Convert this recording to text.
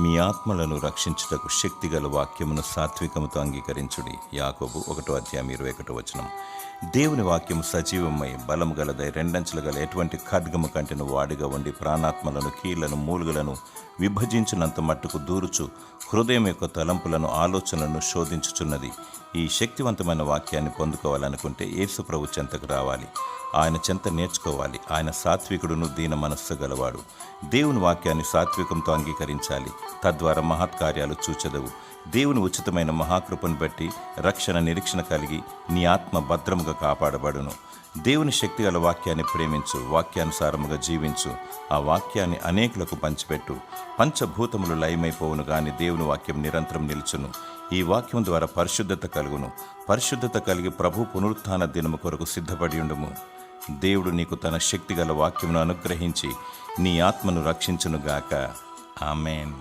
మీ ఆత్మలను రక్షించుటకు శక్తిగల వాక్యమును సాత్వికముతో అంగీకరించుడి. యాకోబు 1:21. దేవుని వాక్యము సజీవమై బలము గలదై రెండంచులు గల ఎటువంటి ఖడ్గము కంటెను వాడిగా ఉండి ప్రాణాత్మలను కీళ్లను మూలుగులను విభజించినంత మట్టుకు దూరుచు హృదయం యొక్క తలంపులను ఆలోచనలను శోధించుచున్నది. ఈ శక్తివంతమైన వాక్యాన్ని పొందుకోవాలనుకుంటే యేసు ప్రభు చెంతకు రావాలి. ఆయన చెంత నేర్చుకోవాలి. ఆయన సాత్వికుడును దీన మనస్సు గలవాడు. దేవుని వాక్యాన్ని సాత్వికంతో అంగీకరించాలి. తద్వారా మహత్కార్యాలు చూచెదవు. దేవుని ఉచితమైన మహాకృపను బట్టి రక్షణ నిరీక్షణ కలిగి నీ ఆత్మ భద్రముగా కాపాడబడును. దేవుని శక్తిగల వాక్యాన్ని ప్రేమించు, వాక్యానుసారముగా జీవించు. ఆ వాక్యాన్ని అనేకులకు పంచిపెట్టు. పంచభూతములు లయమైపోవును గాని దేవుని వాక్యం నిరంతరం నిలుచును. ఈ వాక్యం ద్వారా పరిశుద్ధత కలుగును. పరిశుద్ధత కలిగి ప్రభు పునరుత్థాన దినము కొరకు సిద్ధపడి ఉండుము. దేవుడు నీకు తన శక్తిగల వాక్యమును అనుగ్రహించి నీ ఆత్మను రక్షించునుగాక. ఆమేన్.